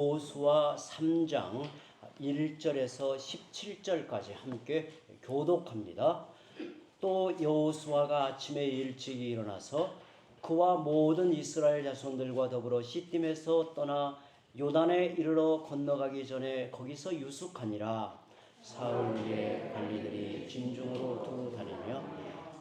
여호수아 3장 1절에서 17절까지 함께 교독합니다. 또 여호수아가 아침에 일찍 일어나서 그와 모든 이스라엘 자손들과 더불어 시딤에서 떠나 요단에 이르러 건너가기 전에 거기서 유숙하니라. 사흘 후에 관리들이 진중으로 두루 다니며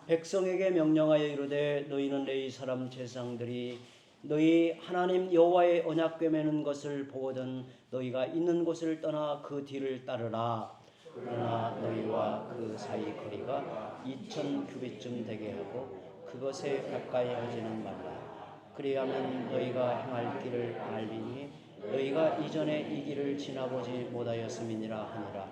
백성에게 명령하여 이르되 너희는 레위 사람 제사장들이 너희 하나님 여호와의 언약궤 매는 것을 보거든 너희가 있는 곳을 떠나 그 뒤를 따르라. 그러나 너희와 그 사이 거리가 2000규빗쯤 되게 하고 그것에 가까이 하지는 말라. 그리하면 너희가 행할 길을 알리니 너희가 이전에 이 길을 지나보지 못하였음이니라 하니라.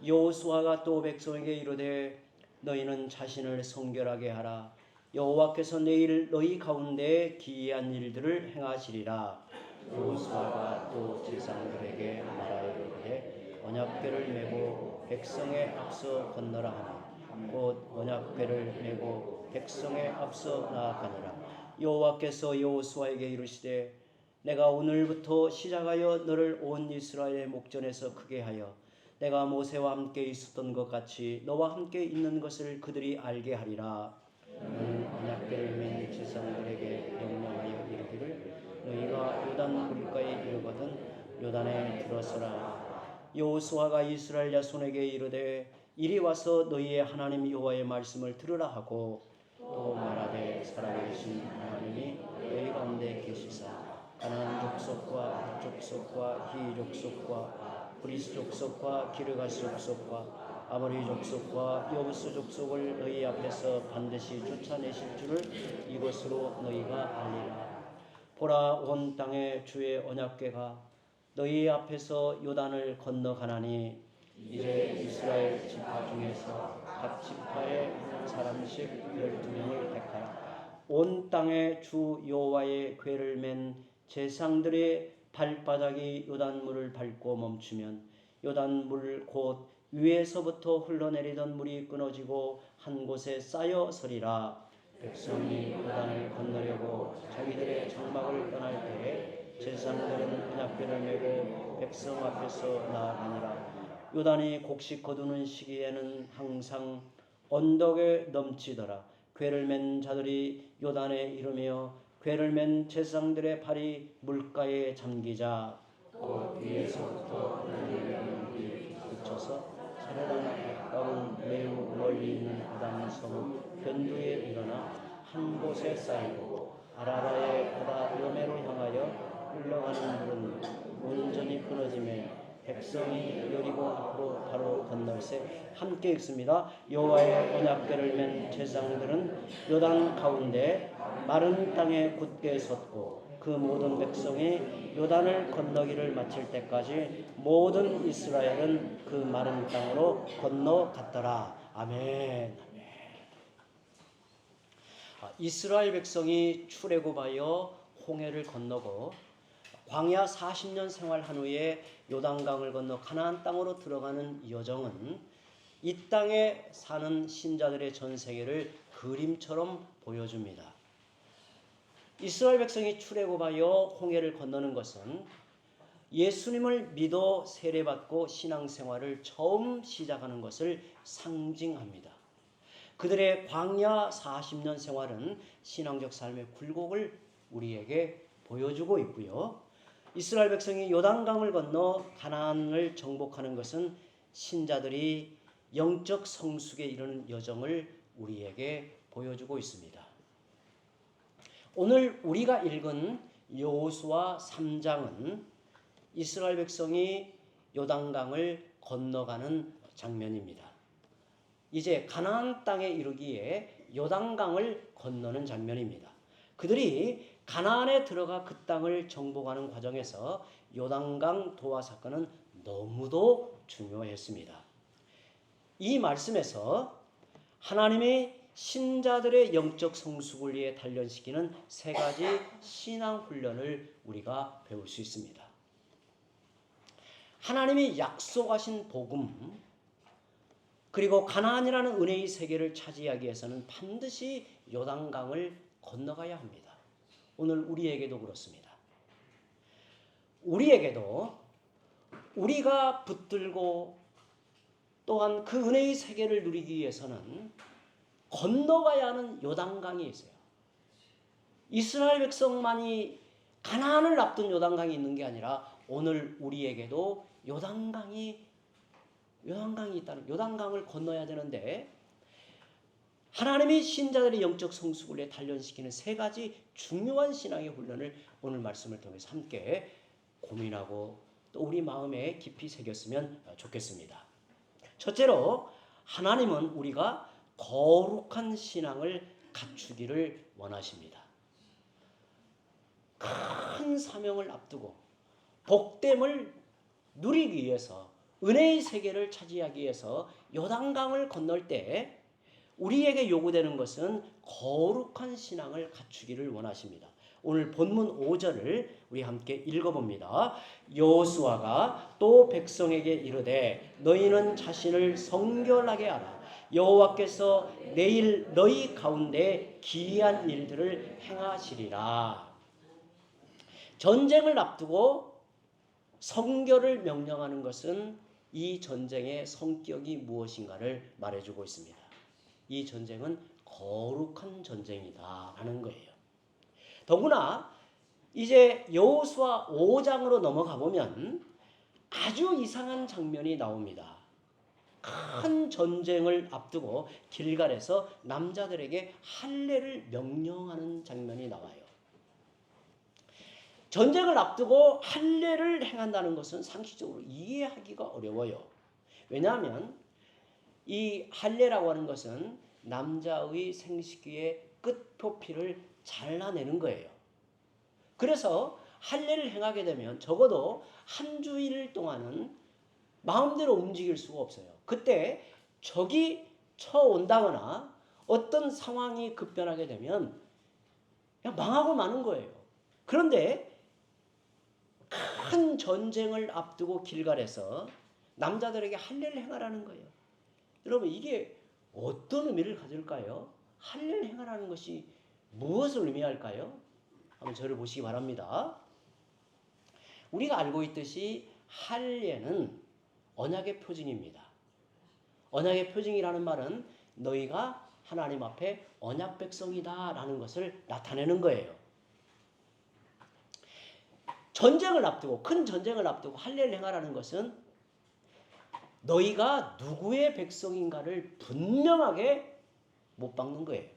여호수아가 또 백성에게 이르되 너희는 자신을 성결하게 하라. 여호와께서 내일 너희 가운데 기이한 일들을 행하시리라. 여호수아가 또 제사장들에게 말하여 이르되 언약궤를 메고 백성의 앞서 건너라 하니 곧 언약궤를 메고 백성의 앞서 나아가니라. 여호와께서 여호수아에게 이르시되 내가 오늘부터 시작하여 너를 온 이스라엘의 목전에서 크게 하여 내가 모세와 함께 있었던 것 같이 너와 함께 있는 것을 그들이 알게 하리라. 너는 언약궤를 맨 제사장들에게 명령하여 이르기를 너희가 요단 물가에 이르거든 요단에 들어서라. 여호수아가 이스라엘 자손에게 이르되 이리 와서 너희의 하나님 여호와의 말씀을 들으라 하고 또 말하되 살아계신 하나님이 너희 가운데 계시사 가나안 족속과 헷 족속과 히 족속과 브리스 족속과 기르가스 족속과 아모리 족속과 여부스 족속을 너희 앞에서 반드시 쫓아내실 줄을 이것으로 너희가 알리라. 보라, 온 땅에 주의 언약궤가 너희 앞에서 요단을 건너가나니 이제 이스라엘 지파 중에서 각 지파에 한 사람씩 12명을 택하라. 온 땅에 주 여호와의 궤를 맨 제사장들의 발바닥이 요단물을 밟고 멈추면 요단물 곧 위에서부터 흘러내리던 물이 끊어지고 한 곳에 쌓여 서리라. 백성이 요단을 건너려고 자기들의 장막을 떠날 때에 제사장들은 언약궤를 메고 백성 앞에서 나아가니라. 요단이 곡식 거두는 시기에는 항상 언덕에 넘치더라. 궤를 맨 자들이 요단에 이르며 궤를 맨 제사장들의 발이 물가에 잠기자 또 위에서부터 흘러내리는 물이 그쳐서 사르랑 가까운 매우 멀리 있는 바다 섬 변두에 일어나 한 곳에 쌓이고 아라바의 바다 여매로 향하여 흘러가는 물은 온전히 끊어지매 백성이 여리고 앞으로 바로 건널새. 함께 읽습니다. 여호와의 언약궤를 맨 제사장들은 요단 가운데 마른 땅에 굳게 섰고 그 모든 백성이 요단을 건너기를 마칠 때까지 모든 이스라엘은 그 마른 땅으로 건너갔더라. 아멘. 이스라엘 백성이 출애굽하여 홍해를 건너고 광야 40년 생활한 후에 요단강을 건너 가나안 땅으로 들어가는 여정은 이 땅에 사는 신자들의 전 세계를 그림처럼 보여줍니다. 이스라엘 백성이 출애굽하여 홍해를 건너는 것은 예수님을 믿어 세례받고 신앙생활을 처음 시작하는 것을 상징합니다. 그들의 광야 40년 생활은 신앙적 삶의 굴곡을 우리에게 보여주고 있고요. 이스라엘 백성이 요단강을 건너 가나안을 정복하는 것은 신자들이 영적 성숙에 이르는 여정을 우리에게 보여주고 있습니다. 오늘 우리가 읽은 여호수아 3장은 이스라엘 백성이 요단강을 건너가는 장면입니다. 이제 가나안 땅에 이르기에 요단강을 건너는 장면입니다. 그들이 가나안에 들어가 그 땅을 정복하는 과정에서 요단강 도하 사건은 너무도 중요했습니다. 이 말씀에서 하나님이 신자들의 영적 성숙을 위해 단련시키는 세 가지 신앙 훈련을 우리가 배울 수 있습니다. 하나님이 약속하신 복음, 그리고 가나안이라는 은혜의 세계를 차지하기 위해서는 반드시 요단강을 건너가야 합니다. 오늘 우리에게도 그렇습니다. 우리에게도 우리가 붙들고 또한 그 은혜의 세계를 누리기 위해서는 건너가야 하는 요단강이 있어요. 이스라엘 백성만이 가나안을 앞둔 요단강이 있는 게 아니라 오늘 우리에게도 요단강이 있다는, 요단강을 건너야 되는데 하나님이 신자들의 영적 성숙을 단련시키는 세 가지 중요한 신앙의 훈련을 오늘 말씀을 통해서 함께 고민하고 또 우리 마음에 깊이 새겼으면 좋겠습니다. 첫째로 하나님은 우리가 거룩한 신앙을 갖추기를 원하십니다. 큰 사명을 앞두고 복됨을 누리기 위해서 은혜의 세계를 차지하기 위해서 요단강을 건널 때 우리에게 요구되는 것은 거룩한 신앙을 갖추기를 원하십니다. 오늘 본문 5절을 우리 함께 읽어봅니다. 여호수아가 또 백성에게 이르되 너희는 자신을 성결하게 하라. 여호와께서 내일 너희 가운데 기이한 일들을 행하시리라. 전쟁을 앞두고 성결을 명령하는 것은 이 전쟁의 성격이 무엇인가를 말해주고 있습니다. 이 전쟁은 거룩한 전쟁이다라는 거예요. 더구나 이제 여호수아 5장으로 넘어가 보면 아주 이상한 장면이 나옵니다. 큰 전쟁을 앞두고 길갈에서 남자들에게 할례를 명령하는 장면이 나와요. 전쟁을 앞두고 할례를 행한다는 것은 상식적으로 이해하기가 어려워요. 왜냐하면 이 할례라고 하는 것은 남자의 생식기의 끝표피를 잘라내는 거예요. 그래서 할례를 행하게 되면 적어도 한 주일 동안은 마음대로 움직일 수가 없어요. 그때 적이 쳐온다거나 어떤 상황이 급변하게 되면 그냥 망하고 마는 거예요. 그런데 큰 전쟁을 앞두고 길갈에서 남자들에게 할례를 행하라는 거예요. 여러분 이게 어떤 의미를 가질까요? 할례를 행하라는 것이 무엇을 의미할까요? 한번 저를 보시기 바랍니다. 우리가 알고 있듯이 할례는 언약의 표징입니다. 언약의 표징이라는 말은 너희가 하나님 앞에 언약 백성이다라는 것을 나타내는 거예요. 전쟁을 앞두고 큰 전쟁을 앞두고 할례를 행하라는 것은 너희가 누구의 백성인가를 분명하게 못 박는 거예요.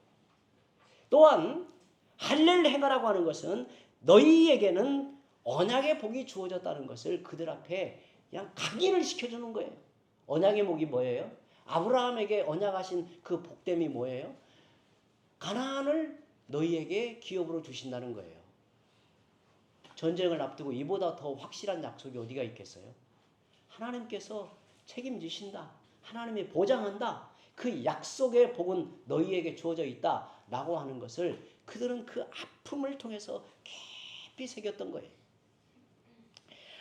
또한 할례를 행하라고 하는 것은 너희에게는 언약의 복이 주어졌다는 것을 그들 앞에 그냥 각인을 시켜주는 거예요. 언약의 복이 뭐예요? 아브라함에게 언약하신 그 복됨이 뭐예요? 가나안을 너희에게 기업으로 주신다는 거예요. 전쟁을 앞두고 이보다 더 확실한 약속이 어디가 있겠어요? 하나님께서 책임지신다. 하나님이 보장한다. 그 약속의 복은 너희에게 주어져 있다라고 하는 것을 그들은 그 아픔을 통해서 깊이 새겼던 거예요.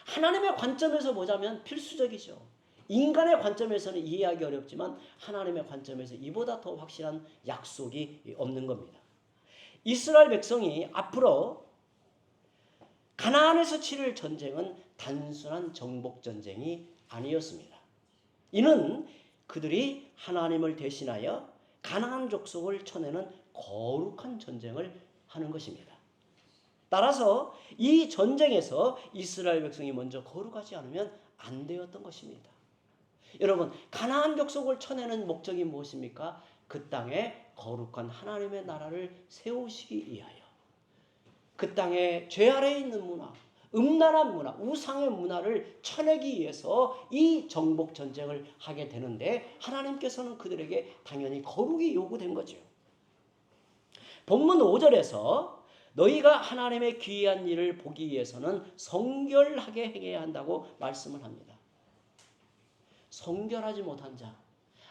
하나님의 관점에서 보자면 필수적이죠. 인간의 관점에서는 이해하기 어렵지만 하나님의 관점에서 이보다 더 확실한 약속이 없는 겁니다. 이스라엘 백성이 앞으로 가나안에서 치를 전쟁은 단순한 정복 전쟁이 아니었습니다. 이는 그들이 하나님을 대신하여 가나안 족속을 쳐내는 거룩한 전쟁을 하는 것입니다. 따라서 이 전쟁에서 이스라엘 백성이 먼저 거룩하지 않으면 안 되었던 것입니다. 여러분, 가나안 족속을 쳐내는 목적이 무엇입니까? 그 땅에 거룩한 하나님의 나라를 세우시기 위하여 그 땅에 죄 아래에 있는 문화, 음란한 문화, 우상의 문화를 쳐내기 위해서 이 정복 전쟁을 하게 되는데 하나님께서는 그들에게 당연히 거룩이 요구된 거죠. 본문 5절에서 너희가 하나님의 기이한 일을 보기 위해서는 성결하게 행해야 한다고 말씀을 합니다. 성결하지 못한 자,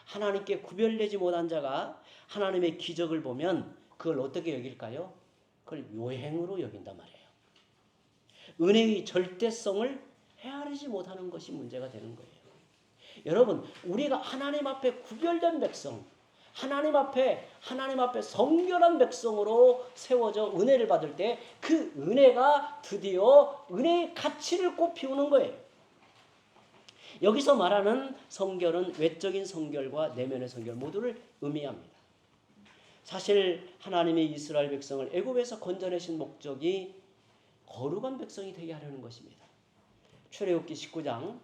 하나님께 구별되지 못한 자가 하나님의 기적을 보면 그걸 어떻게 여길까요? 그걸 요행으로 여긴단 말이에요. 은혜의 절대성을 헤아리지 못하는 것이 문제가 되는 거예요. 여러분, 우리가 하나님 앞에 구별된 백성, 하나님 앞에 성결한 백성으로 세워져 은혜를 받을 때 그 은혜가 드디어 은혜의 가치를 꽃피우는 거예요. 여기서 말하는 성결은 외적인 성결과 내면의 성결 모두를 의미합니다. 사실 하나님이 이스라엘 백성을 애굽에서 건져내신 목적이 거룩한 백성이 되게 하려는 것입니다. 출애굽기 19장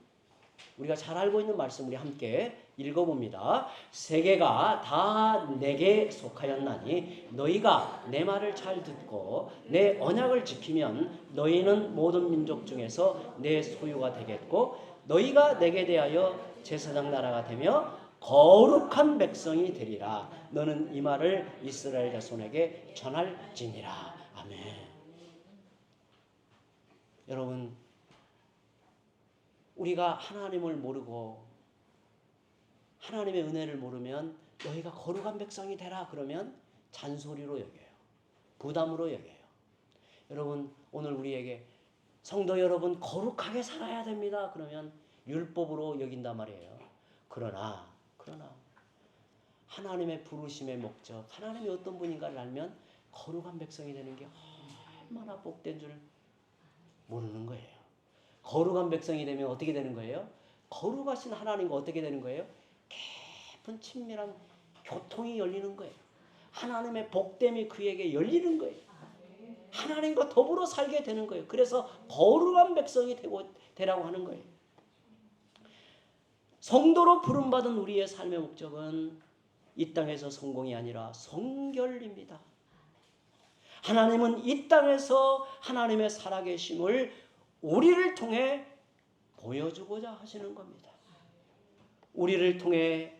우리가 잘 알고 있는 말씀 우리 함께 읽어봅니다. 세계가 다 내게 속하였나니 너희가 내 말을 잘 듣고 내 언약을 지키면 너희는 모든 민족 중에서 내 소유가 되겠고 너희가 내게 대하여 제사장 나라가 되며 거룩한 백성이 되리라. 너는 이 말을 이스라엘 자손에게 전할지니라. 아멘. 여러분, 우리가 하나님을 모르고 하나님의 은혜를 모르면 너희가 거룩한 백성이 되라 그러면 잔소리로 여겨요. 부담으로 여겨요. 여러분, 오늘 우리에게 성도 여러분 거룩하게 살아야 됩니다. 그러면 율법으로 여긴단 말이에요. 그러나 하나님의 부르심의 목적, 하나님이 어떤 분인가를 알면 거룩한 백성이 되는 게 얼마나 복된 줄 모르는 거예요. 거룩한 백성이 되면 어떻게 되는 거예요? 거룩하신 하나님과 어떻게 되는 거예요? 깊은 친밀한 교통이 열리는 거예요. 하나님의 복됨이 그에게 열리는 거예요. 하나님과 더불어 살게 되는 거예요. 그래서 거룩한 백성이 되라고 하는 거예요. 성도로 부름받은 우리의 삶의 목적은 이 땅에서 성공이 아니라 성결입니다. 하나님은 이 땅에서 하나님의 살아계심을 우리를 통해 보여주고자 하시는 겁니다. 우리를 통해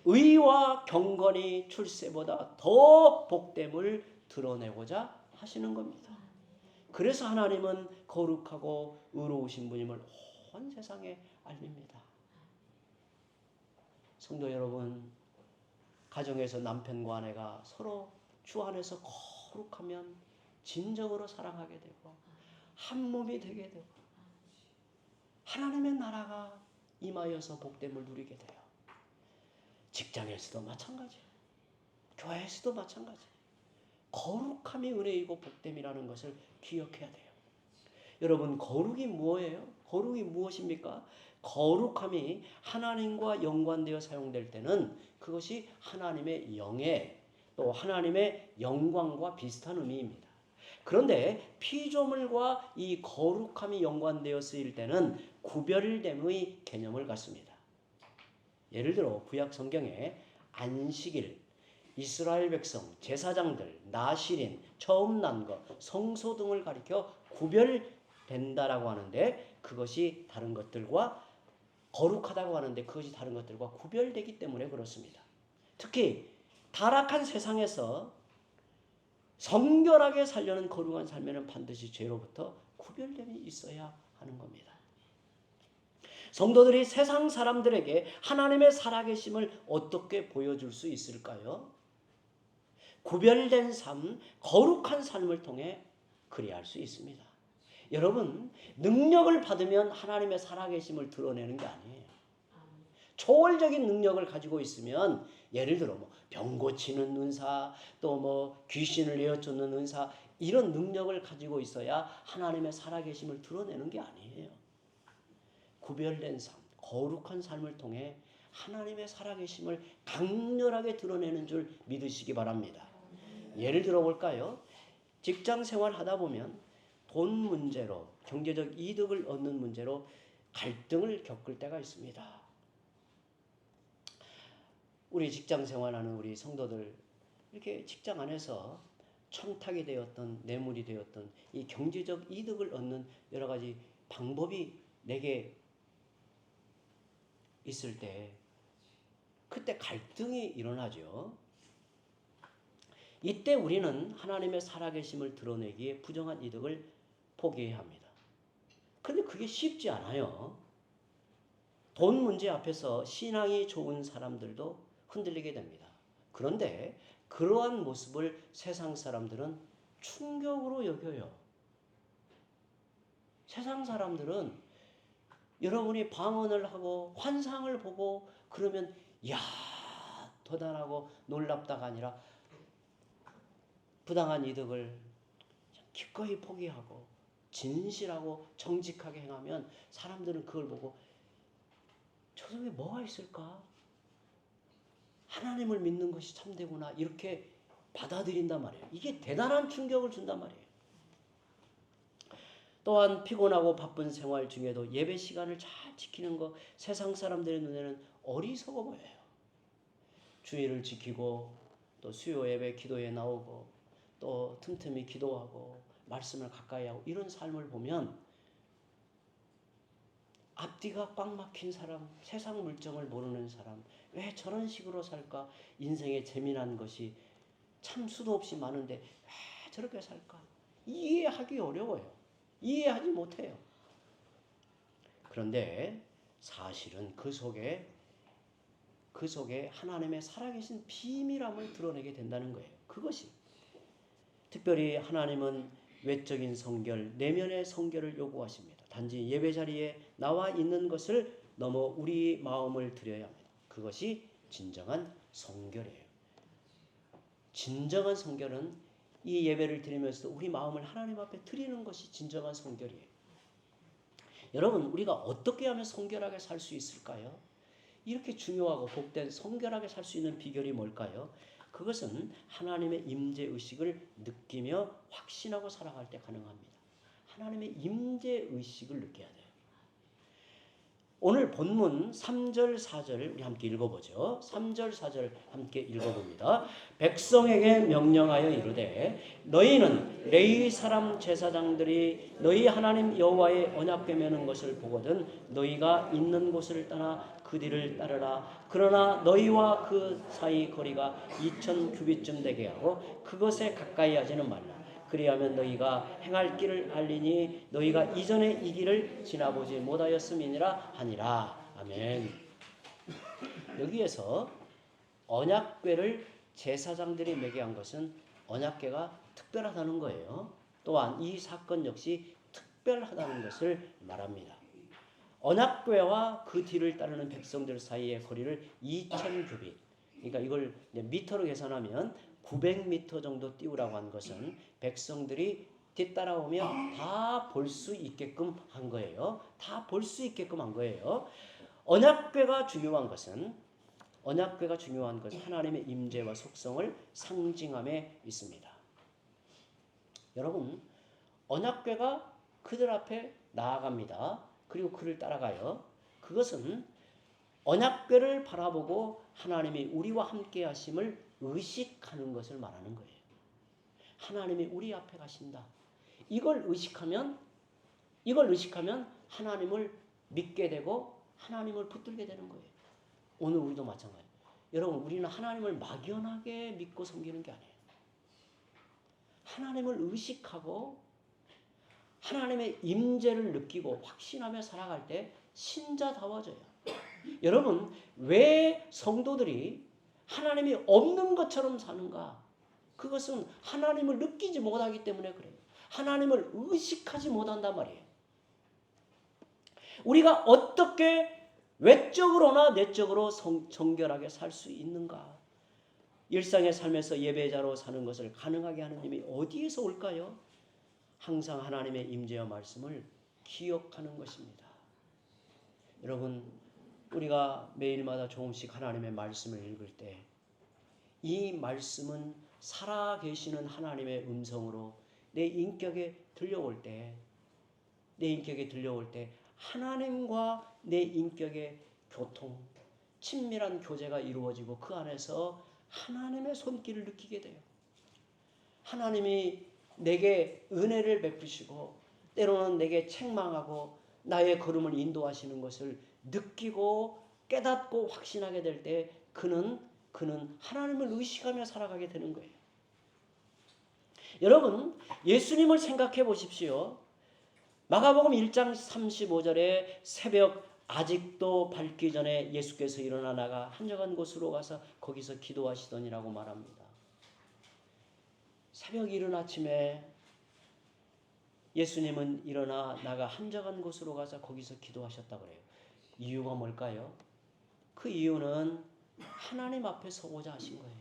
의와 경건이 출세보다 더 복됨을 드러내고자 하시는 겁니다. 그래서 하나님은 거룩하고 의로우신 분임을 온 세상에 알립니다. 성도 여러분, 가정에서 남편과 아내가 서로 주 안에서 거룩하면 진정으로 사랑하게 되고 한 몸이 되게 되고 하나님의 나라가 임하여서 복됨을 누리게 돼요. 직장에서도 마찬가지, 교회에서도 마찬가지. 거룩함이 은혜이고 복됨이라는 것을 기억해야 돼요. 여러분, 거룩이 뭐예요? 거룩이 무엇입니까? 거룩함이 하나님과 연관되어 사용될 때는 그것이 하나님의 영예 또 하나님의 영광과 비슷한 의미입니다. 그런데 피조물과 이 거룩함이 연관되어 쓰일 때는 구별됨의 개념을 갖습니다. 예를 들어 구약 성경에 안식일, 이스라엘 백성, 제사장들, 나실인, 처음 난 것, 성소 등을 가리켜 구별된다라고 하는데 그것이 다른 것들과 거룩하다고 하는데 그것이 다른 것들과 구별되기 때문에 그렇습니다. 특히 타락한 세상에서 성결하게 살려는 거룩한 삶에는 반드시 죄로부터 구별됨이 있어야 하는 겁니다. 성도들이 세상 사람들에게 하나님의 살아계심을 어떻게 보여줄 수 있을까요? 구별된 삶, 거룩한 삶을 통해 그리할 수 있습니다. 여러분, 능력을 받으면 하나님의 살아계심을 드러내는 게 아니에요. 초월적인 능력을 가지고 있으면 예를 들어 병 고치는 은사, 또 귀신을 내어쫓는 은사, 이런 능력을 가지고 있어야 하나님의 살아계심을 드러내는 게 아니에요. 구별된 삶, 거룩한 삶을 통해 하나님의 살아계심을 강렬하게 드러내는 줄 믿으시기 바랍니다. 예를 들어 볼까요? 직장 생활 하다 보면 돈 문제로, 경제적 이득을 얻는 문제로 갈등을 겪을 때가 있습니다. 우리 직장 생활하는 우리 성도들, 이렇게 직장 안에서 청탁이 되었던, 뇌물이 되었던 이 경제적 이득을 얻는 여러 가지 방법이 내게 있을 때 그때 갈등이 일어나죠. 이때 우리는 하나님의 살아계심을 드러내기에 부정한 이득을 포기해야 합니다. 그런데 그게 쉽지 않아요. 돈 문제 앞에서 신앙이 좋은 사람들도 흔들리게 됩니다. 그런데 그러한 모습을 세상 사람들은 충격으로 여겨요. 세상 사람들은 여러분이 방언을 하고 환상을 보고 그러면 야, 대단하고 놀랍다가 아니라 부당한 이득을 기꺼이 포기하고 진실하고 정직하게 행하면 사람들은 그걸 보고 저 속에 뭐가 있을까? 하나님을 믿는 것이 참되구나 이렇게 받아들인단 말이에요. 이게 대단한 충격을 준단 말이에요. 또한 피곤하고 바쁜 생활 중에도 예배 시간을 잘 지키는 거 세상 사람들의 눈에는 어리석어 보여요. 주의를 지키고 또 수요 예배 기도에 나오고 또 틈틈이 기도하고 말씀을 가까이 하고 이런 삶을 보면 앞뒤가 꽉 막힌 사람, 세상 물정을 모르는 사람, 왜 저런 식으로 살까? 인생에 재미난 것이 참 수도 없이 많은데 왜 저렇게 살까? 이해하기 어려워요. 이해하지 못해요. 그런데 사실은 그 속에 하나님의 살아계신 비밀함을 드러내게 된다는 거예요. 그것이 특별히 하나님은 외적인 성결, 내면의 성결을 요구하십니다. 단지 예배 자리에 나와 있는 것을 넘어 우리 마음을 드려야 합니다. 그것이 진정한 성결이에요. 진정한 성결은 이 예배를 드리면서 우리 마음을 하나님 앞에 드리는 것이 진정한 성결이에요. 여러분, 우리가 어떻게 하면 성결하게 살 수 있을까요? 이렇게 중요하고 복된 성결하게 살 수 있는 비결이 뭘까요? 그것은 하나님의 임재의식을 느끼며 확신하고 살아갈 때 가능합니다. 하나님의 임재의식을 느껴야 돼요. 오늘 본문 3절 4절 우리 함께 읽어보죠. 3절 4절 함께 읽어봅니다. 백성에게 명령하여 이르되 너희는 레위 사람 제사장들이 너희 하나님 여호와의 언약궤 메는 것을 보거든 너희가 있는 곳을 떠나 그 뒤를 따르라. 그러나 너희와 그 사이 거리가 2000 규빗쯤 되게 하고 그것에 가까이 하지는 말라. 그리하면 너희가 행할 길을 알리니 너희가 이전에 이 길을 지나보지 못하였음이니라 하니라. 아멘. 여기에서 언약궤를 제사장들이 매게 한 것은 언약궤가 특별하다는 거예요. 또한 이 사건 역시 특별하다는 것을 말합니다. 언약궤와 그 뒤를 따르는 백성들 사이의 거리를 2000 규빗. 그러니까 이걸 미터로 계산하면 900m 정도 띄우라고 한 것은 백성들이 뒤따라오면 다 볼 수 있게끔 한 거예요. 다 볼 수 있게끔 한 거예요. 언약궤가 중요한 것은 하나님의 임재와 속성을 상징함에 있습니다. 여러분, 언약궤가 그들 앞에 나아갑니다. 그리고 그를 따라가요. 그것은 언약궤를 바라보고 하나님이 우리와 함께 하심을 의식하는 것을 말하는 거예요. 하나님이 우리 앞에 가신다. 이걸 의식하면 하나님을 믿게 되고 하나님을 붙들게 되는 거예요. 오늘 우리도 마찬가지예요. 여러분, 우리는 하나님을 막연하게 믿고 섬기는 게 아니에요. 하나님을 의식하고 하나님의 임재를 느끼고 확신하며 살아갈 때 신자다워져요. 여러분, 왜 성도들이 하나님이 없는 것처럼 사는가? 그것은 하나님을 느끼지 못하기 때문에 그래요. 하나님을 의식하지 못한단 말이에요. 우리가 어떻게 외적으로나 내적으로 정결하게 살 수 있는가? 일상의 삶에서 예배자로 사는 것을 가능하게 하는 힘이 어디에서 올까요? 항상 하나님의 임재와 말씀을 기억하는 것입니다. 여러분, 우리가 매일마다 조금씩 하나님의 말씀을 읽을 때 이 말씀은 살아계시는 하나님의 음성으로 내 인격에 들려올 때 하나님과 내 인격의 교통, 친밀한 교제가 이루어지고 그 안에서 하나님의 손길을 느끼게 돼요. 하나님이 내게 은혜를 베푸시고 때로는 내게 책망하고 나의 걸음을 인도하시는 것을 느끼고 깨닫고 확신하게 될 때 그는 하나님을 의식하며 살아가게 되는 거예요. 여러분, 예수님을 생각해 보십시오. 마가복음 1장 35절에 새벽 아직도 밝기 전에 예수께서 일어나 나가 한적한 곳으로 가서 거기서 기도하시더니라고 말합니다. 새벽 이른 아침에 예수님은 일어나 나가 한적한 곳으로 가서 거기서 기도하셨다고 그래요. 이유가 뭘까요? 그 이유는 하나님 앞에 서고자 하신 거예요.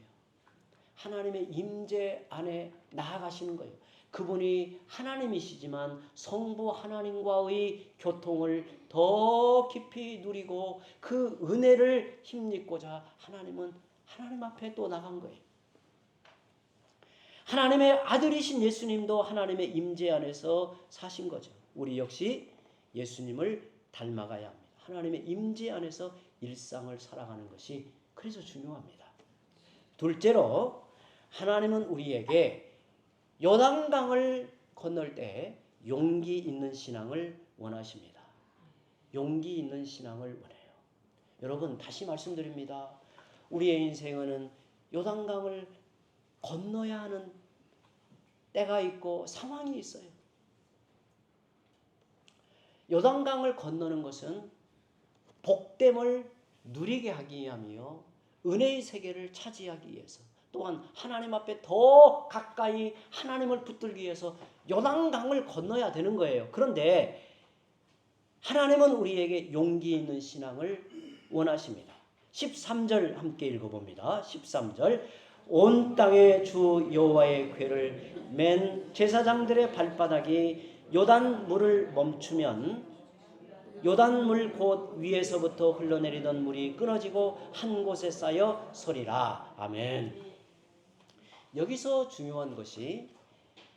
하나님의 임재 안에 나아가시는 거예요. 그분이 하나님이시지만 성부 하나님과의 교통을 더 깊이 누리고 그 은혜를 힘입고자 하나님은 하나님 앞에 또 나간 거예요. 하나님의 아들이신 예수님도 하나님의 임재 안에서 사신 거죠. 우리 역시 예수님을 닮아가야 합니다. 하나님의 임재 안에서 일상을 살아가는 것이 그래서 중요합니다. 둘째로 하나님은 우리에게 요단강을 건널 때 용기 있는 신앙을 원하십니다. 용기 있는 신앙을 원해요. 여러분 다시 말씀드립니다. 우리의 인생은 요단강을 건너야 하는 때가 있고 상황이 있어요. 요단강을 건너는 것은 복됨을 누리게 하기 위함이요 은혜의 세계를 차지하기 위해서 또한 하나님 앞에 더 가까이 하나님을 붙들기 위해서 요단강을 건너야 되는 거예요. 그런데 하나님은 우리에게 용기 있는 신앙을 원하십니다. 13절 함께 읽어봅니다. 13절 온 땅에 주 여호와의 궤를 맨 제사장들의 발바닥이 요단 물을 멈추면 요단물 곧 위에서부터 흘러내리던 물이 끊어지고 한 곳에 쌓여 서리라. 아멘. 여기서 중요한 것이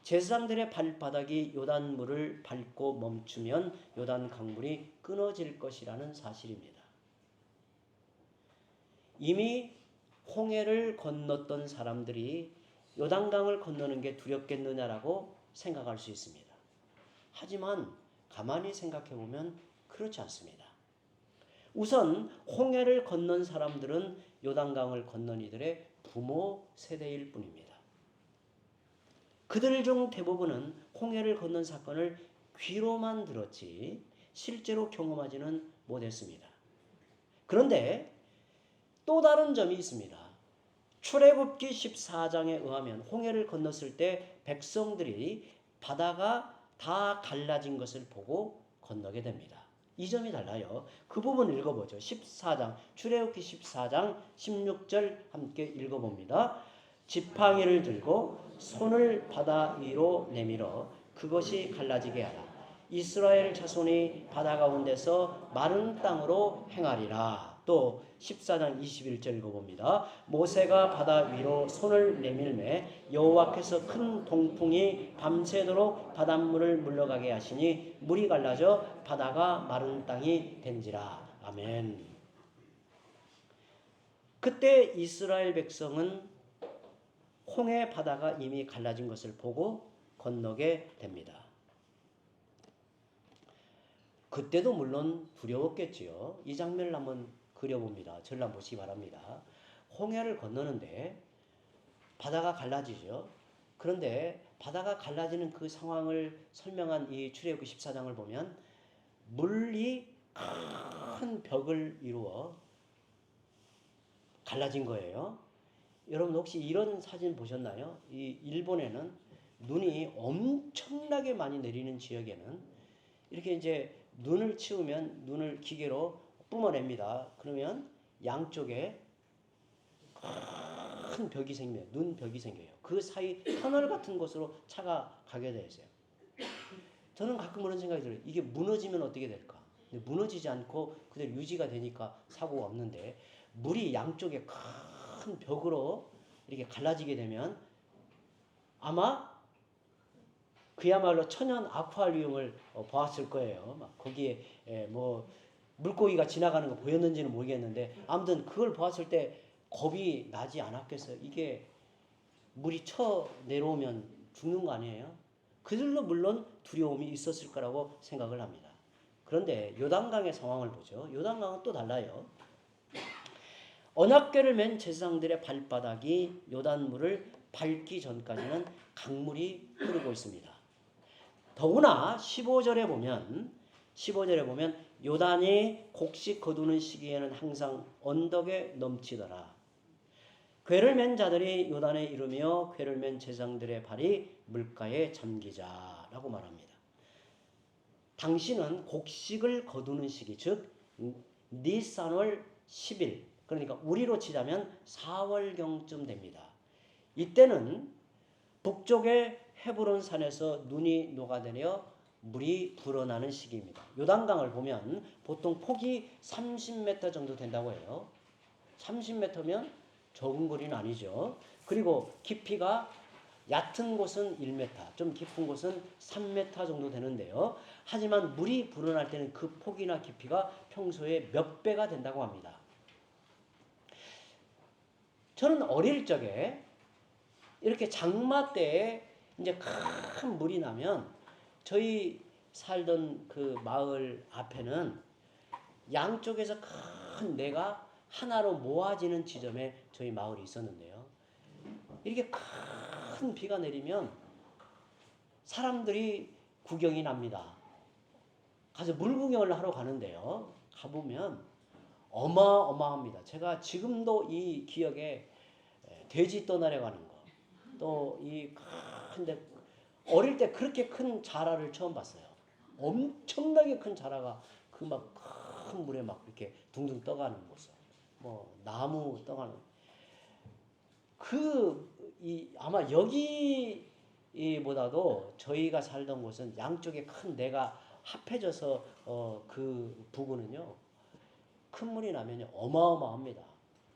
제사장들의 발바닥이 요단물을 밟고 멈추면 요단 강물이 끊어질 것이라는 사실입니다. 이미 홍해를 건넜던 사람들이 요단강을 건너는 게 두렵겠느냐라고 생각할 수 있습니다. 하지만 가만히 생각해 보면 그렇지 않습니다. 우선 홍해를 건넌 사람들은 요단강을 건넌 이들의 부모 세대일 뿐입니다. 그들 중 대부분은 홍해를 건넌 사건을 귀로만 들었지 실제로 경험하지는 못했습니다. 그런데 또 다른 점이 있습니다. 출애굽기 14장에 의하면 홍해를 건넜을 때 백성들이 바다가 다 갈라진 것을 보고 건너게 됩니다. 이 점이 달라요. 그 부분 읽어보죠. 14장 출애굽기 14장 16절 함께 읽어봅니다. 지팡이를 들고 손을 바다 위로 내밀어 그것이 갈라지게 하라. 이스라엘 자손이 바다 가운데서 마른 땅으로 행하리라. 또 14장 21절 읽어봅니다. 모세가 바다 위로 손을 내밀매 여호와께서 큰 동풍이 밤새도록 바닷물을 물러가게 하시니 물이 갈라져 바다가 마른 땅이 된지라. 아멘. 그때 이스라엘 백성은 홍해 바다가 이미 갈라진 것을 보고 건너게 됩니다. 그때도 물론 두려웠겠지요. 이 장면을 한번 그려봅니다. 저를 한번 보시기 바랍니다. 홍해를 건너는데 바다가 갈라지죠. 그런데 바다가 갈라지는 그 상황을 설명한 이 출애굽기 14장을 보면 물이 큰 벽을 이루어 갈라진 거예요. 여러분 혹시 이런 사진 보셨나요? 이 일본에는 눈이 엄청나게 많이 내리는 지역에는 이렇게 이제 눈을 치우면 눈을 기계로 뿜어냅니다. 그러면 양쪽에 큰 벽이 생겨요. 눈벽이 생겨요. 그 사이 터널 같은 곳으로 차가 가게 되어 있어요. 저는 가끔 그런 생각이 들어요. 이게 무너지면 어떻게 될까? 근데 무너지지 않고 그대로 유지가 되니까 사고가 없는데 물이 양쪽에 큰 벽으로 이렇게 갈라지게 되면 아마 그야말로 천연 아쿠아리움을 보았을 거예요. 막 거기에 뭐 물고기가 지나가는 거 보였는지는 모르겠는데 아무튼 그걸 보았을 때 겁이 나지 않았겠어요. 이게 물이 쳐 내려오면 죽는 거 아니에요? 그들도 물론 두려움이 있었을 거라고 생각을 합니다. 그런데 요단강의 상황을 보죠. 요단강은 또 달라요. 언약궤를 맨 제사장들의 발바닥이 요단물을 밟기 전까지는 강물이 흐르고 있습니다. 더구나 15절에 보면 요단이 곡식 거두는 시기에는 항상 언덕에 넘치더라. 궤를 맨 자들이 요단에 이르며 궤를 맨 제사장들의 발이 물가에 잠기자라고 말합니다. 당시는 곡식을 거두는 시기, 즉 니산월 10일 그러니까 우리로 치자면 4월경쯤 됩니다. 이때는 북쪽의 헤브론 산에서 눈이 녹아내려 물이 불어나는 시기입니다. 요단강을 보면 보통 폭이 30m 정도 된다고 해요. 30m면 적은 거리는 아니죠. 그리고 깊이가 얕은 곳은 1m, 좀 깊은 곳은 3m 정도 되는데요. 하지만 물이 불어날 때는 그 폭이나 깊이가 평소에 몇 배가 된다고 합니다. 저는 어릴 적에 이렇게 장마 때에 이제 큰 물이 나면 저희 살던 그 마을 앞에는 양쪽에서 큰 내가 하나로 모아지는 지점에 저희 마을이 있었는데요. 이렇게 큰 비가 내리면 사람들이 구경이 납니다. 가서 물 구경을 하러 가는데요. 가보면 어마어마합니다. 제가 지금도 이 기억에 돼지 떠나려가는 거, 또 이 큰데 어릴 때 그렇게 큰 자라를 처음 봤어요. 엄청나게 큰 자라가 그 막 큰 물에 막 이렇게 둥둥 떠가는 모습, 뭐 나무 떠가는 아마 여기보다도 저희가 살던 곳은 양쪽에 큰 내가 합해져서 그 부근은요 큰 물이 나면요 어마어마합니다.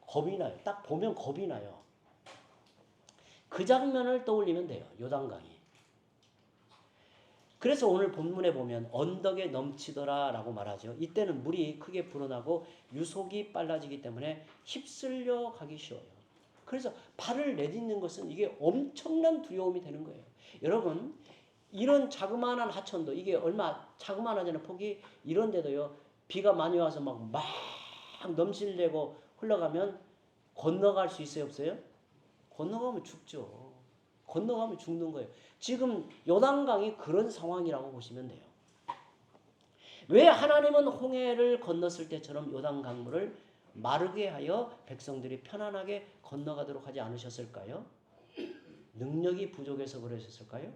겁이 나요. 딱 보면 겁이 나요. 그 장면을 떠올리면 돼요. 요단강이. 그래서 오늘 본문에 보면 언덕에 넘치더라 라고 말하죠. 이때는 물이 크게 불어나고 유속이 빨라지기 때문에 휩쓸려 가기 쉬워요. 그래서 발을 내딛는 것은 이게 엄청난 두려움이 되는 거예요. 여러분 이런 자그마한 하천도 이게 얼마 자그마하잖아요. 폭이 이런데도요 비가 많이 와서 막 넘실대고 흘러가면 건너갈 수 있어요 없어요? 건너가면 죽죠. 건너가면 죽는 거예요. 지금 요단강이 그런 상황이라고 보시면 돼요. 왜 하나님은 홍해를 건넜을 때처럼 요단 강물을 마르게 하여 백성들이 편안하게 건너가도록 하지 않으셨을까요? 능력이 부족해서 그러셨을까요?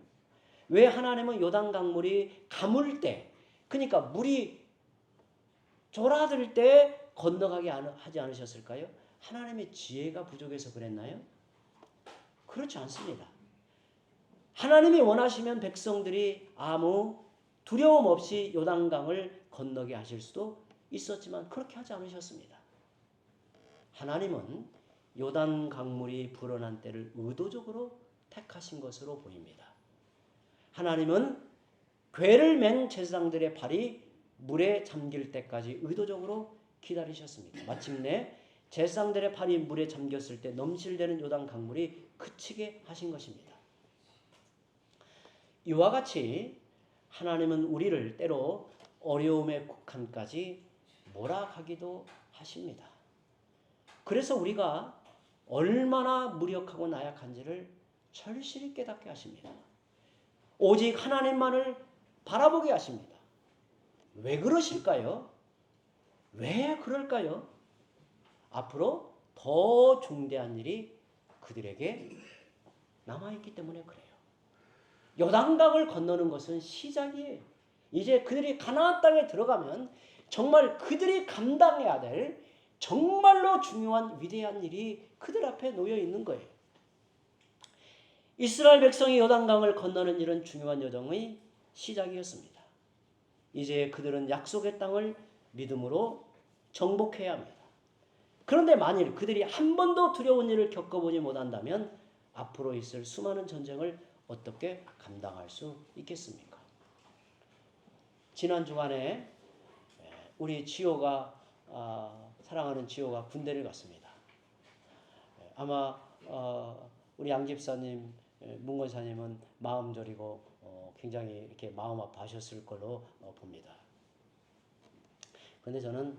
왜 하나님은 요단 강물이 가물 때, 그러니까 물이 졸아들 때 건너가게 하지 않으셨을까요? 하나님의 지혜가 부족해서 그랬나요? 그렇지 않습니다. 하나님이 원하시면 백성들이 아무 두려움 없이 요단강을 건너게 하실 수도 있었지만 그렇게 하지 않으셨습니다. 하나님은 요단 강물이 불어난 때를 의도적으로 택하신 것으로 보입니다. 하나님은 궤를 맨 제사장들의 발이 물에 잠길 때까지 의도적으로 기다리셨습니다. 마침내 제사장들의 발이 물에 잠겼을 때 넘실대는 요단 강물이 그치게 하신 것입니다. 이와 같이 하나님은 우리를 때로 어려움의 국한까지 몰아가기도 하십니다. 그래서 우리가 얼마나 무력하고 나약한지를 절실히 깨닫게 하십니다. 오직 하나님만을 바라보게 하십니다. 왜 그러실까요? 왜 그럴까요? 앞으로 더 중대한 일이 그들에게 남아있기 때문에 그래요. 요단강을 건너는 것은 시작이에요. 이제 그들이 가나안 땅에 들어가면 정말 그들이 감당해야 될 정말로 중요한 위대한 일이 그들 앞에 놓여 있는 거예요. 이스라엘 백성이 요단강을 건너는 일은 중요한 여정의 시작이었습니다. 이제 그들은 약속의 땅을 믿음으로 정복해야 합니다. 그런데 만일 그들이 한 번도 두려운 일을 겪어보지 못한다면 앞으로 있을 수많은 전쟁을 어떻게 감당할 수 있겠습니까? 지난 주간에 우리 지호가 사랑하는 지호가 군대를 갔습니다. 아마 우리 양 집사님, 문 권사님은 마음 저리고 굉장히 이렇게 마음 아파하셨을 걸로 봅니다. 그런데 저는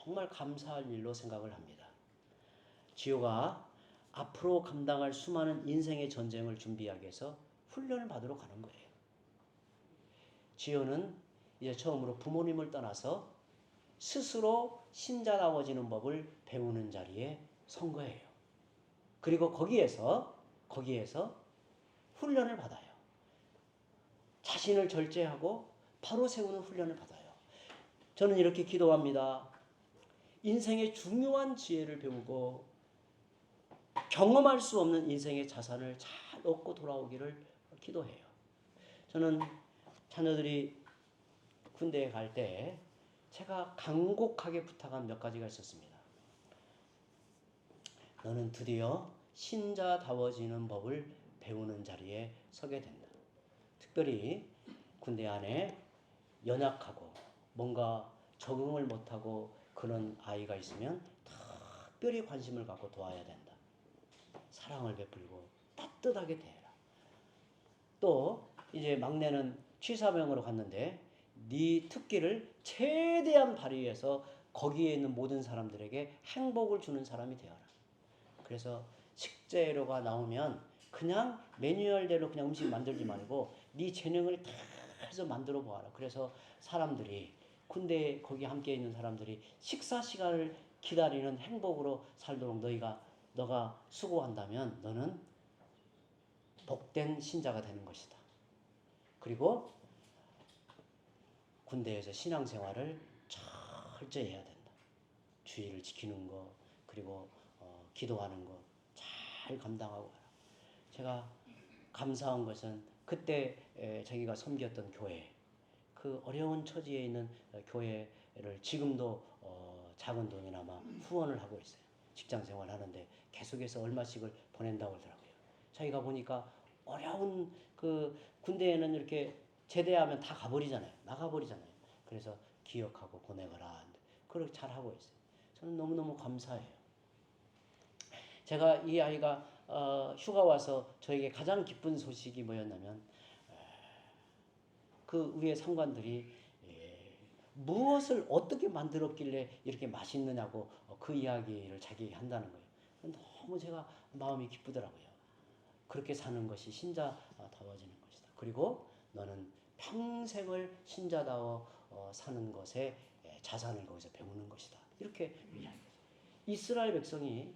정말 감사할 일로 생각을 합니다. 지호가 앞으로 감당할 수많은 인생의 전쟁을 준비하기 위해서 훈련을 받으러 가는 거예요. 지호는 이제 처음으로 부모님을 떠나서 스스로 신자다워지는 법을 배우는 자리에 선 거예요. 그리고 거기에서 훈련을 받아요. 자신을 절제하고 바로 세우는 훈련을 받아요. 저는 이렇게 기도합니다. 인생의 중요한 지혜를 배우고 경험할 수 없는 인생의 자산을 잘 얻고 돌아오기를 기도해요. 저는 자녀들이 군대에 갈 때 제가 간곡하게 부탁한 몇 가지가 있었습니다. 너는 드디어 신자다워지는 법을 배우는 자리에 서게 된다. 특별히 군대 안에 연약하고 뭔가 적응을 못하고 그런 아이가 있으면 특별히 관심을 갖고 도와야 된다. 사랑을 베풀고 따뜻하게 대해라. 또 이제 막내는 취사병으로 갔는데 네 특기를 최대한 발휘해서 거기에 있는 모든 사람들에게 행복을 주는 사람이 되어라. 그래서 식재료가 나오면 그냥 매뉴얼대로 그냥 음식 만들지 말고 네 재능을 다 해서 만들어 보아라. 그래서 사람들이 군대 거기 함께 있는 사람들이 식사 시간을 기다리는 행복으로 살도록 너가 수고한다면 너는 복된 신자가 되는 것이다. 그리고 군대에서 신앙생활을 철저히 해야 된다. 주의를 지키는 거 그리고 기도하는 거 잘 감당하고 가라. 제가 감사한 것은 그때 자기가 섬겼던 교회 그 어려운 처지에 있는 교회를 지금도 작은 돈이나마 후원을 하고 있어요. 직장생활 하는데 계속해서 얼마씩을 보낸다고 하더라고요. 자기가 보니까 어려운 그 군대에는 이렇게 제대하면 다 나가버리잖아요. 그래서 기억하고 보내거라. 그렇게 잘 하고 있어요. 저는 너무너무 감사해요. 제가 이 아이가 휴가 와서 저에게 가장 기쁜 소식이 뭐였냐면 그 위에 상관들이 무엇을 어떻게 만들었길래 이렇게 맛있느냐고 그 이야기를 자기에게 한다는 거예요. 너무 제가 마음이 기쁘더라고요. 그렇게 사는 것이 신자다워지는 것이다. 그리고 너는 평생을 신자다워 사는 것에 자산을 거기서 배우는 것이다. 이렇게 이야기해요. 이스라엘 백성이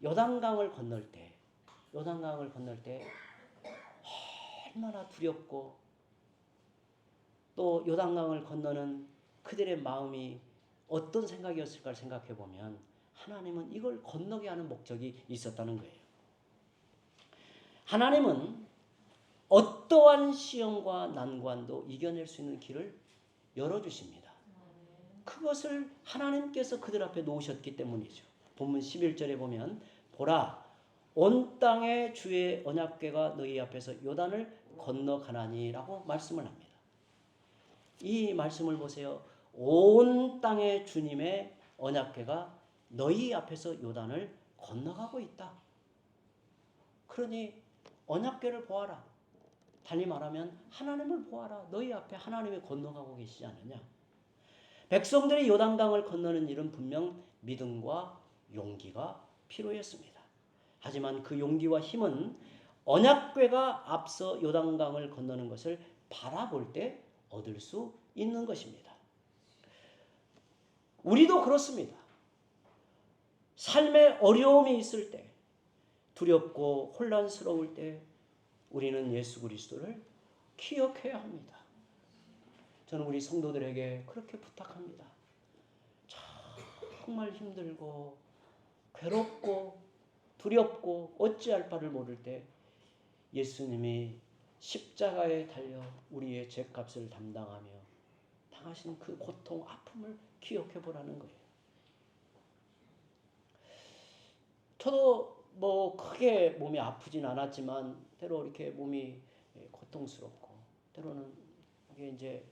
요단강을 건널 때 얼마나 두렵고 또 요단강을 건너는 그들의 마음이 어떤 생각이었을까 생각해 보면 하나님은 이걸 건너게 하는 목적이 있었다는 거예요. 하나님은 어떠한 시험과 난관도 이겨낼 수 있는 길을 열어주십니다. 그것을 하나님께서 그들 앞에 놓으셨기 때문이죠. 본문 11절에 보면 보라 온 땅의 주의 언약궤가 너희 앞에서 요단을 건너가나니라고 말씀을 합니다. 이 말씀을 보세요. 온 땅의 주님의 언약궤가 너희 앞에서 요단을 건너가고 있다. 그러니 언약궤를 보아라. 달리 말하면 하나님을 보아라. 너희 앞에 하나님이 건너가고 계시지 않느냐. 백성들이 요단강을 건너는 일은 분명 믿음과 용기가 필요했습니다. 하지만 그 용기와 힘은 언약궤가 앞서 요단강을 건너는 것을 바라볼 때 얻을 수 있는 것입니다. 우리도 그렇습니다. 삶에 어려움이 있을 때, 두렵고 혼란스러울 때 우리는 예수 그리스도를 기억해야 합니다. 저는 우리 성도들에게 그렇게 부탁합니다. 정말 힘들고 괴롭고 두렵고 어찌할 바를 모를 때 예수님이 십자가에 달려 우리의 죄값을 담당하며 당하신 그 고통, 아픔을 기억해 보라는 거예요. 저도 뭐 크게 몸이 아프진 않았지만 때로 이렇게 몸이 고통스럽고 때로는 이게 이제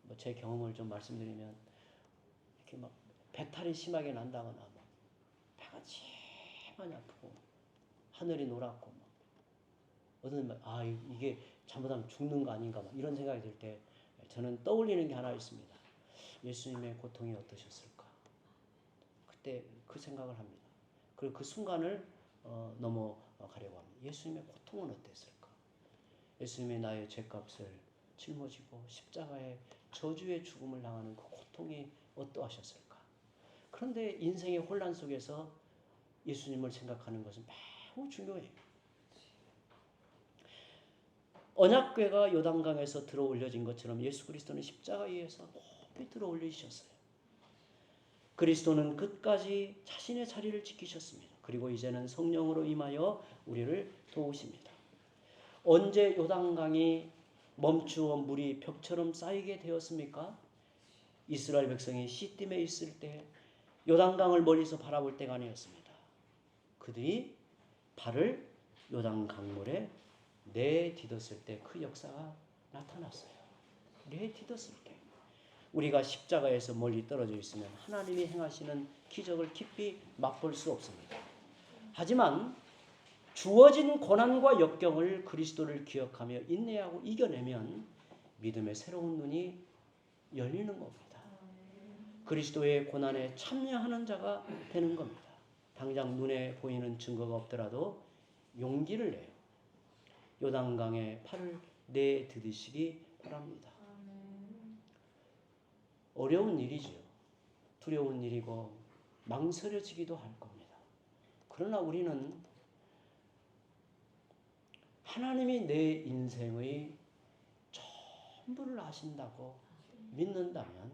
뭐 제 경험을 좀 말씀드리면 이렇게 막 배탈이 심하게 난다거나 막 배가 많이 아프고 하늘이 노랗고 막 어떤 이게 잘못하면 죽는 거 아닌가 막 이런 생각이 들 때 저는 떠올리는 게 하나 있습니다. 예수님의 고통이 어떠셨을까? 그때 그 생각을 합니다. 그리고 그 순간을 넘어가려고 합니다. 예수님의 고통은 어땠을까? 예수님이 나의 죄값을 짊어지고 십자가에 저주의 죽음을 당하는 그 고통이 어떠하셨을까? 그런데 인생의 혼란 속에서 예수님을 생각하는 것은 매우 중요해요. 언약궤가 요단강에서 들어 올려진 것처럼 예수 그리스도는 십자가 위에서 높이 들어 올리셨어요. 그리스도는 끝까지 자신의 자리를 지키셨습니다. 그리고 이제는 성령으로 임하여 우리를 도우십니다. 언제 요단강이 멈추어 물이 벽처럼 쌓이게 되었습니까? 이스라엘 백성이 시딤에 있을 때 요단강을 멀리서 바라볼 때가 아니었습니다. 그들이 발을 요단 강물에 내딛었을 때 그 역사가 나타났어요. 내딛었을 때. 우리가 십자가에서 멀리 떨어져 있으면 하나님이 행하시는 기적을 깊이 맛볼 수 없습니다. 하지만 주어진 고난과 역경을 그리스도를 기억하며 인내하고 이겨내면 믿음의 새로운 눈이 열리는 겁니다. 그리스도의 고난에 참여하는 자가 되는 겁니다. 당장 눈에 보이는 증거가 없더라도 용기를 내요. 요단강에 팔을 내디디시기 바랍니다. 어려운 일이지요. 두려운 일이고 망설여지기도 할 겁니다. 그러나 우리는 하나님이 내 인생의 전부를 아신다고 믿는다면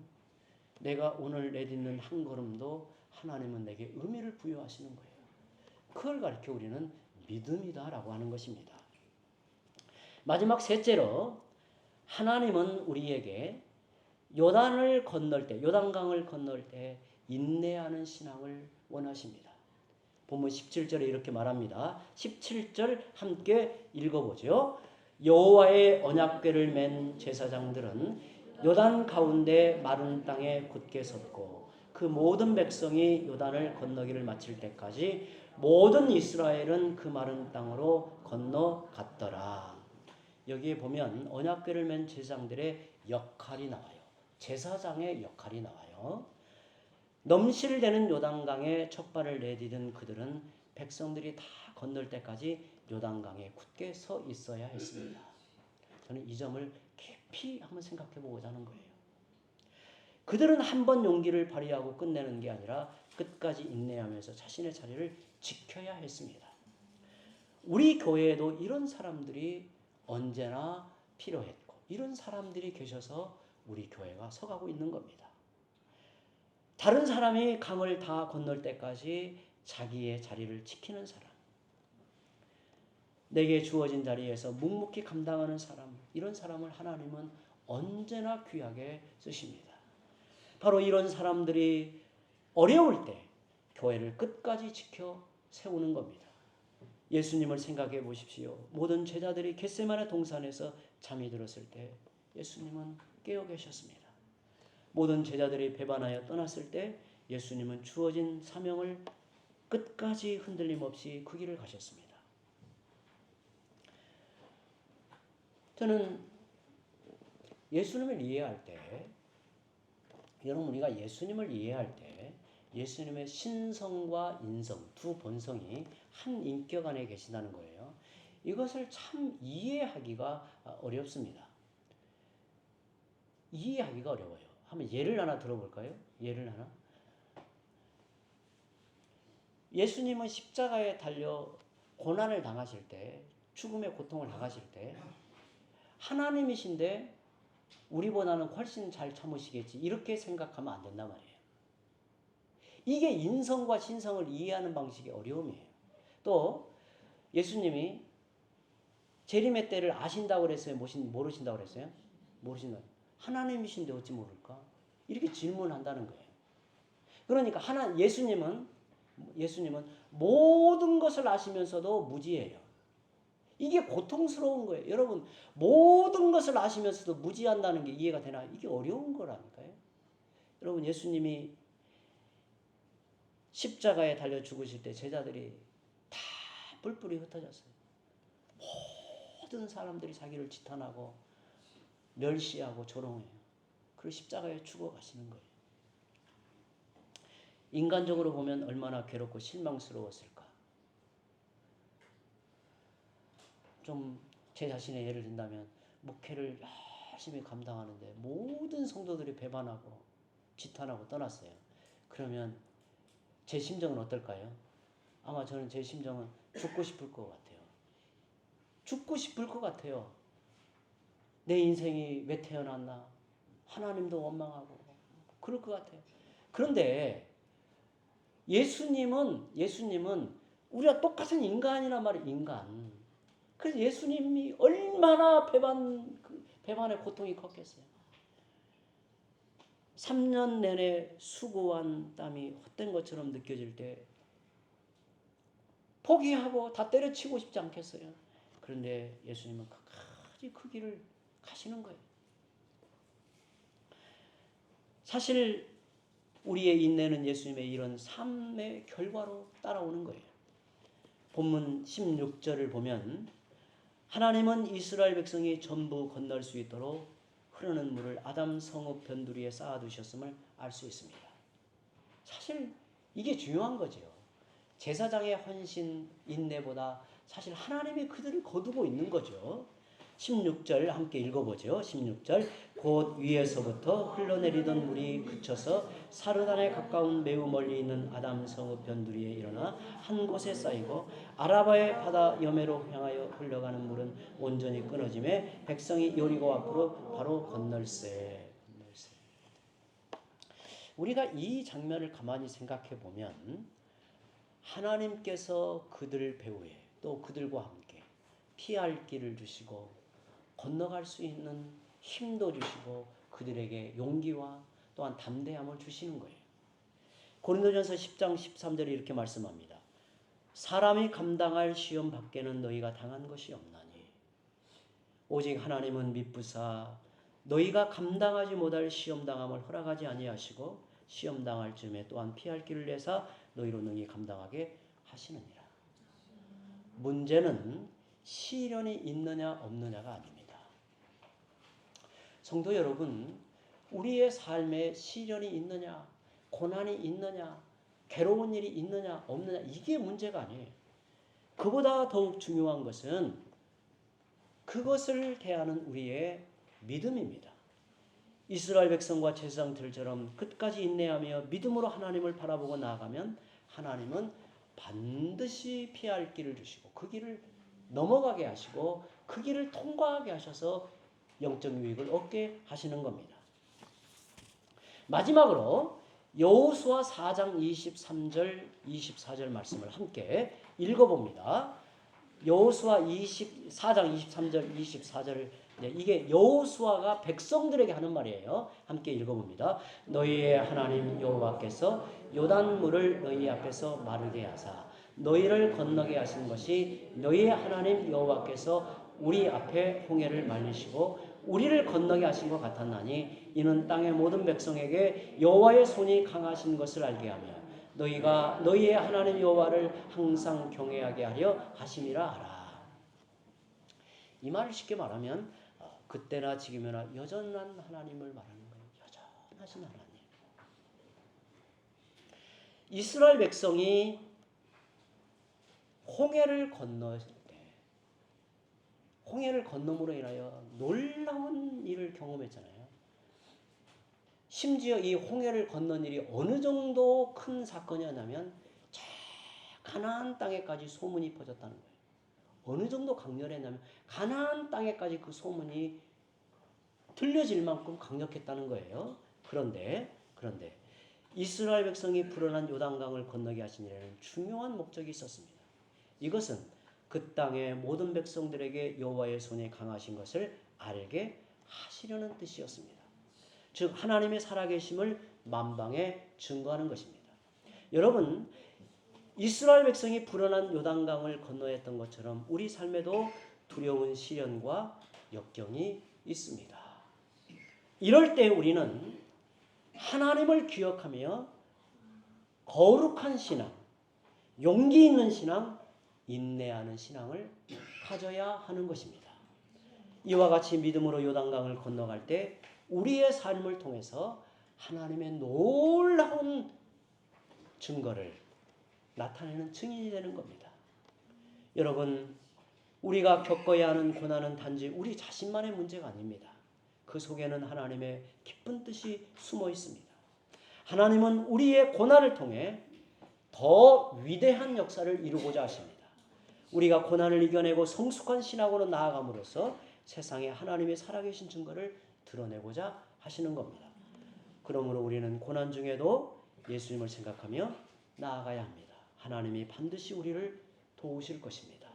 내가 오늘 내딛는 한 걸음도 하나님은 내게 의미를 부여하시는 거예요. 그걸 가리켜 우리는 믿음이다라고 하는 것입니다. 마지막 셋째로 하나님은 우리에게 요단을 건널 때, 요단강을 건널 때 인내하는 신앙을 원하십니다. 본문 17절에 이렇게 말합니다. 17절 함께 읽어보죠. 여호와의 언약궤를 맨 제사장들은 요단 가운데 마른 땅에 굳게 섰고 그 모든 백성이 요단을 건너기를 마칠 때까지 모든 이스라엘은 그 마른 땅으로 건너갔더라. 여기에 보면 언약궤를 맨 제사장들의 역할이 나와요. 제사장의 역할이 나와요. 넘실대는 요단강에 첫 발을 내디딘 그들은 백성들이 다 건널 때까지 요단강에 굳게 서 있어야 했습니다. 저는 이 점을 깊이 한번 생각해 보고자 하는 거예요. 그들은 한 번 용기를 발휘하고 끝내는 게 아니라 끝까지 인내하면서 자신의 자리를 지켜야 했습니다. 우리 교회에도 이런 사람들이 언제나 필요했고 이런 사람들이 계셔서 우리 교회가 서가고 있는 겁니다. 다른 사람이 강을 다 건널 때까지 자기의 자리를 지키는 사람, 내게 주어진 자리에서 묵묵히 감당하는 사람, 이런 사람을 하나님은 언제나 귀하게 쓰십니다. 바로 이런 사람들이 어려울 때 교회를 끝까지 지켜 세우는 겁니다. 예수님을 생각해 보십시오. 모든 제자들이 겟세마네 동산에서 잠이 들었을 때 예수님은 깨어 계셨습니다. 모든 제자들이 배반하여 떠났을 때 예수님은 주어진 사명을 끝까지 흔들림 없이 그 길을 가셨습니다. 저는 예수님을 이해할 때, 여러분 우리가 예수님을 이해할 때 예수님의 신성과 인성, 두 본성이 한 인격 안에 계신다는 거예요. 이것을 참 이해하기가 어렵습니다. 이해하기가 어려워요. 한번 예를 하나 들어볼까요? 예를 하나. 예수님은 십자가에 달려 고난을 당하실 때, 죽음의 고통을 당하실 때 하나님이신데 우리보다는 훨씬 잘 참으시겠지 이렇게 생각하면 안 된단 말이에요. 이게 인성과 신성을 이해하는 방식의 어려움이에요. 또 예수님이 재림의 때를 아신다고 그랬어요? 모르신다고 그랬어요? 모르신다. 하나님이신데 어찌 모를까? 이렇게 질문한다는 거예요. 그러니까 예수님은 모든 것을 아시면서도 무지해요. 이게 고통스러운 거예요. 여러분 모든 것을 아시면서도 무지한다는 게 이해가 되나? 이게 어려운 거라니까요. 여러분 예수님이 십자가에 달려 죽으실 때 제자들이 다 뿔뿔이 흩어졌어요. 모든 사람들이 자기를 지탄하고 멸시하고 조롱해요. 그리고 십자가에 죽어가시는 거예요. 인간적으로 보면 얼마나 괴롭고 실망스러웠을까. 좀 제 자신의 예를 든다면 목회를 열심히 감당하는데 모든 성도들이 배반하고 지탄하고 떠났어요. 그러면 제 심정은 어떨까요? 아마 저는 제 심정은 죽고 싶을 것 같아요. 죽고 싶을 것 같아요. 내 인생이 왜 태어났나? 하나님도 원망하고 그럴 것 같아요. 그런데 예수님은 우리가 똑같은 인간이란 말이에요. 인간. 그래서 예수님이 얼마나 배반의 고통이 컸겠어요. 3년 내내 수고한 땀이 헛된 것처럼 느껴질 때 포기하고 다 때려치고 싶지 않겠어요. 그런데 예수님은 끝까지 그 길을 가시는 거예요. 사실 우리의 인내는 예수님의 이런 삶의 결과로 따라오는 거예요. 본문 16절을 보면 하나님은 이스라엘 백성이 전부 건널 수 있도록 흐르는 물을 아담 성읍 변두리에 쌓아두셨음을 알 수 있습니다. 사실 이게 중요한 거죠. 제사장의 헌신 인내보다 사실 하나님이 그들을 거두고 있는 거죠. 16절 함께 읽어보죠. 16절 곧 위에서부터 흘러내리던 물이 그쳐서 사르단에 가까운 매우 멀리 있는 아담 성읍 변두리에 일어나 한 곳에 쌓이고 아라바의 바다 여매로 향하여 흘러가는 물은 온전히 끊어짐에 백성이 여리고 앞으로 바로 건널세. 우리가 이 장면을 가만히 생각해 보면 하나님께서 그들 배후에 또 그들과 함께 피할 길을 주시고 건너갈 수 있는 힘도 주시고 그들에게 용기와 또한 담대함을 주시는 거예요. 고린도전서 10장 13절에 이렇게 말씀합니다. 사람이 감당할 시험 밖에는 너희가 당한 것이 없나니 오직 하나님은 미쁘사 너희가 감당하지 못할 시험당함을 허락하지 아니하시고 시험당할 즈음에 또한 피할 길을 내사 너희로 능히 감당하게 하시느니라. 문제는 시련이 있느냐 없느냐가 아닙니다. 성도 여러분, 우리의 삶에 시련이 있느냐, 고난이 있느냐, 괴로운 일이 있느냐 없느냐 이게 문제가 아니에요. 그보다 더욱 중요한 것은 그것을 대하는 우리의 믿음입니다. 이스라엘 백성과 제사장들처럼 끝까지 인내하며 믿음으로 하나님을 바라보고 나아가면 하나님은 반드시 피할 길을 주시고 그 길을 넘어가게 하시고 그 길을 통과하게 하셔서 영적 유익을 얻게 하시는 겁니다. 마지막으로 여호수아 4장 23절 24절 말씀을 함께 읽어봅니다. 여호수아 4장 23절 24절 이게 여호수아가 백성들에게 하는 말이에요. 함께 읽어봅니다. 너희의 하나님 여호와께서 요단물을 너희 앞에서 마르게 하사 너희를 건너게 하신 것이 너희의 하나님 여호와께서 우리 앞에 홍해를 말리시고 우리를 건너게 하신 것 같았나니 이는 땅의 모든 백성에게 여호와의 손이 강하신 것을 알게 하며 너희가 너희의 하나님 여호와를 항상 경외하게 하려 하심이라 하라. 이 말을 쉽게 말하면 그때나 지금이나 여전한 하나님을 말하는 거예요. 여전하신 하나님. 이스라엘 백성이 홍해를 건넜을 때 홍해를 건너므로 인하여 놀라운 일을 경험했잖아요. 심지어 이 홍해를 건넌 일이 어느 정도 큰 사건이었냐면 가나안 땅에까지 소문이 퍼졌다는 거예요. 어느 정도 강렬했냐면 가나안 땅에까지 그 소문이 들려질 만큼 강력했다는 거예요. 그런데 이스라엘 백성이 불어난 요단강을 건너게 하신 일에는 중요한 목적이 있었습니다. 이것은 그 땅의 모든 백성들에게 여호와의 손이 강하신 것을 알게 하시려는 뜻이었습니다. 즉 하나님의 살아계심을 만방에 증거하는 것입니다. 여러분, 이스라엘 백성이 불어난 요단강을 건너야 했던 것처럼 우리 삶에도 두려운 시련과 역경이 있습니다. 이럴 때 우리는 하나님을 기억하며 거룩한 신앙, 용기 있는 신앙, 인내하는 신앙을 가져야 하는 것입니다. 이와 같이 믿음으로 요단강을 건너갈 때 우리의 삶을 통해서 하나님의 놀라운 증거를 나타내는 증인이 되는 겁니다. 여러분, 우리가 겪어야 하는 고난은 단지 우리 자신만의 문제가 아닙니다. 그 속에는 하나님의 깊은 뜻이 숨어 있습니다. 하나님은 우리의 고난을 통해 더 위대한 역사를 이루고자 하십니다. 우리가 고난을 이겨내고 성숙한 신앙으로 나아감으로써 세상에 하나님의 살아계신 증거를 드러내고자 하시는 겁니다. 그러므로 우리는 고난 중에도 예수님을 생각하며 나아가야 합니다. 하나님이 반드시 우리를 도우실 것입니다.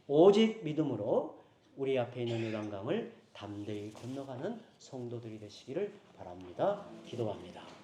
오직 믿음으로 우리 앞에 있는 요단강을 담대히 건너가는 성도들이 되시기를 바랍니다. 기도합니다.